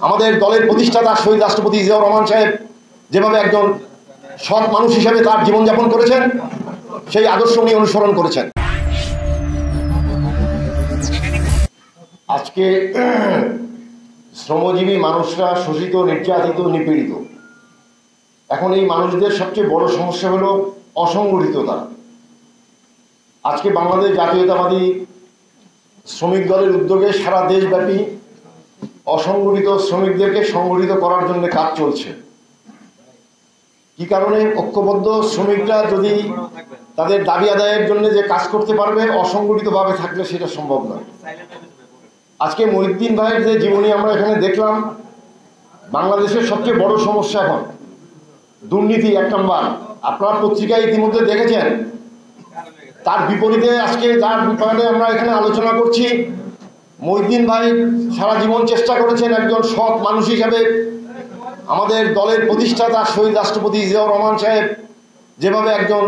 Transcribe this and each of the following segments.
আমাদের দলের প্রতিষ্ঠাতা শহীদ রাষ্ট্রপতি জিয়াউর রহমান সাহেব যেভাবে একজন সৎ মানুষ হিসেবে তার জীবনযাপন করেছেন, সেই আদর্শ উনি অনুসরণ করেছেন। আজকে শ্রমজীবী মানুষরা শোষিত, নির্যাতিত, নিপীড়িত। এখন এই মানুষদের সবচেয়ে বড় সমস্যা হলো অসংগঠিততা। আজকে বাংলাদেশ জাতীয়তাবাদী শ্রমিক দলের উদ্যোগে সারা দেশব্যাপী অসংগঠিত শ্রমিকদেরকে সংগঠিত করার জন্য কাজ চলছে। কি কারণে? ঐক্যবদ্ধ শ্রমিকরা যদি তাদের দাবি আদায়ের জন্য যে কাজ করতে পারবে, অসংগঠিতভাবে থাকলে সেটা সম্ভব নয়। আজকে মহিউদ্দিন ভাইয়ের যে জীবনী আমরা এখানে দেখলাম, বাংলাদেশের সবচেয়ে বড় সমস্যা এখন দুর্নীতি, এক নম্বর। আপনারা পত্রিকায় ইতিমধ্যে দেখেছেন। তার বিপরীতে আজকে যার ব্যাপারে আমরা এখানে আলোচনা করছি, মহিউদ্দিন ভাই সারা জীবন চেষ্টা করেছেন একজন সৎ মানুষ হিসাবে আমাদের দলের প্রতিষ্ঠাতা শহীদ রাষ্ট্রপতি জিয়াউর রহমান সাহেব যেভাবে একজন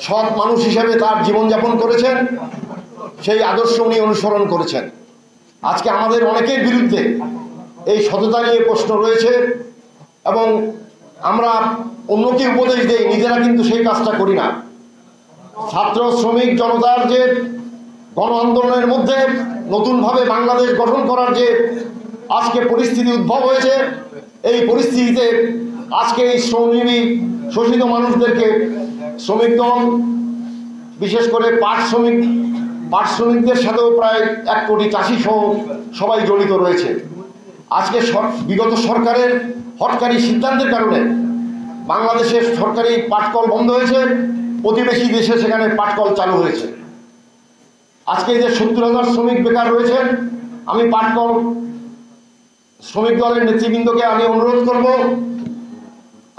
সৎ মানুষ হিসাবে তার জীবনযাপন করেছেন, সেই আদর্শ উনি অনুসরণ করেছেন। আজকে আমাদের অনেকের বিরুদ্ধে এই সততা নিয়ে প্রশ্ন রয়েছে এবং আমরা অন্যকে উপদেশ দেই, নিজেরা কিন্তু সেই কাজটা করি না। ছাত্র শ্রমিক জনতার যে গণ আন্দোলনের মধ্যে নতুনভাবে বাংলাদেশ গঠন করার যে আজকে পরিস্থিতি উদ্ভব হয়েছে, এই পরিস্থিতিতে আজকে এই শ্রমজীবী শোষিত মানুষদেরকে শ্রমিক দল, বিশেষ করে পাট শ্রমিকদের সাথেও প্রায় 1 কোটি চাষি সহ সবাই জড়িত রয়েছে। আজকে বিগত সরকারের হঠকারী সিদ্ধান্তের কারণে বাংলাদেশের সরকারি পাটকল বন্ধ হয়েছে, প্রতিবেশী দেশে সেখানে পাটকল চালু হয়েছে। আজকে এই যে 70,000 শ্রমিক বেকার রয়েছেন, আমি পাটকল শ্রমিক দলের নেতৃবৃন্দকে আমি অনুরোধ করব,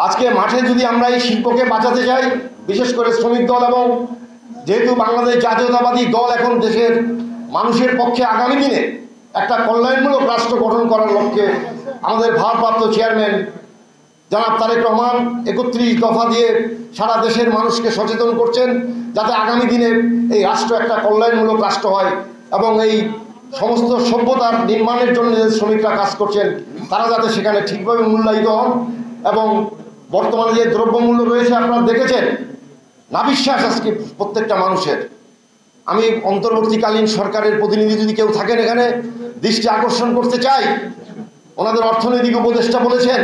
আজকে মাঠে যদি আমরা এই শিল্পকে বাঁচাতে চাই, বিশেষ করে শ্রমিক দল, এবং যেহেতু বাংলাদেশ জাতীয়তাবাদী দল এখন দেশের মানুষের পক্ষে আগামী দিনে একটা কল্যাণমূলক রাষ্ট্র গঠন করার লক্ষ্যে আমাদের ভারপ্রাপ্ত চেয়ারম্যান জনাব তারেক রহমান 31 দফা দিয়ে সারা দেশের মানুষকে সচেতন করছেন, যাতে আগামী দিনে এই রাষ্ট্র একটা কল্যাণমূলক রাষ্ট্র হয় এবং এই সমস্ত সভ্যতার নির্মাণের জন্য যে শ্রমিকরা কাজ করছেন তারা যাতে সেখানে ঠিকভাবে মূল্যায়িত হন। এবং বর্তমানে যে দ্রব্যমূল্য রয়েছে আপনারা দেখেছেন, নাবিশ্বাস আজকে প্রত্যেকটা মানুষের। আমি অন্তর্বর্তীকালীন সরকারের প্রতিনিধি যদি কেউ থাকেন এখানে, দৃষ্টি আকর্ষণ করতে চাই, ওনাদের অর্থনৈতিক উপদেষ্টা বলেছেন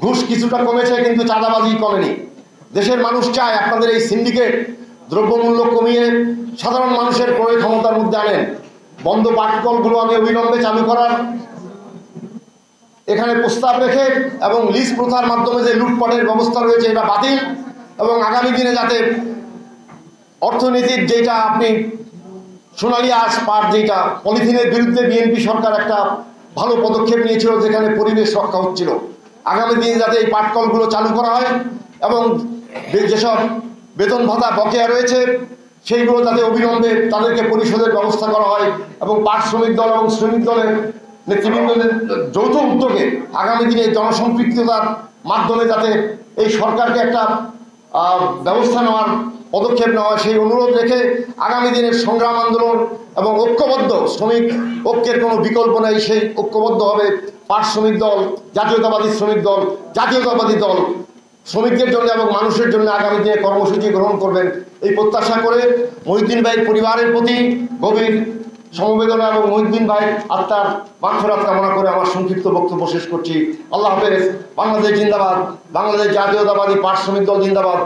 ঘুষ কিছুটা কমেছে কিন্তু চাঁদাবাজি কমেনি। দেশের মানুষ চায় আপনাদের এই সিন্ডিকেট দ্রব্যমূল্য কমিয়ে সাধারণ মানুষের ক্রয় ক্ষমতার মধ্যে আনেন। বন্ধ পাটকলগুলো আমি অবিলম্বে চালু করার এখানে প্রস্তাব রেখে, এবং লিজ প্রথার মাধ্যমে যে লুটপাটের ব্যবস্থা রয়েছে এটা বাতিল, এবং আগামী দিনে যাতে অর্থনীতির যেটা আপনি সোনালী আঁশ পাট, যেটা পলিথিনের বিরুদ্ধে বিএনপি সরকার একটা ভালো পদক্ষেপ নিয়েছিল, যেখানে পরিবেশ রক্ষা হচ্ছিল, আগামী দিনে যাতে এই পাটকলগুলো চালু করা হয় এবং যেসব বেতন ভাতা বকেয়া রয়েছে সেইগুলো যাতে অবিলম্বে তাদেরকে পরিশোধের ব্যবস্থা করা হয়, এবং পাট শ্রমিক দল এবং শ্রমিক দলের নেতৃবৃন্দদের যৌথ উদ্যোগে আগামী দিনে জনসম্পৃক্ততার মাধ্যমে যাতে এই সরকারকে একটা ব্যবস্থা নেওয়ার পদক্ষেপ নেওয়া হয়, সেই অনুরোধ রেখে আগামী দিনের সংগ্রাম আন্দোলন এবং ঐক্যবদ্ধ শ্রমিক ঐক্যের কোনো বিকল্প নেই, সেই ঐক্যবদ্ধভাবে পাট শ্রমিক দল, জাতীয়তাবাদী শ্রমিক দল, জাতীয়তাবাদী দল শ্রমিকদের জন্য এবং মানুষের জন্য আগামী দিনে কর্মসূচি গ্রহণ করবেন এই প্রত্যাশা করে মহিউদ্দিন ভাইয়ের পরিবারের প্রতি গভীর সমবেদনা এবং মহিউদ্দিন ভাইয়ের আত্মার মাগফিরাত কামনা করে আমার সংক্ষিপ্ত বক্তব্য শেষ করছি। আল্লাহ হাফেজ। বাংলাদেশ জিন্দাবাদ। বাংলাদেশ জাতীয়তাবাদী পাট শ্রমিক দল জিন্দাবাদ।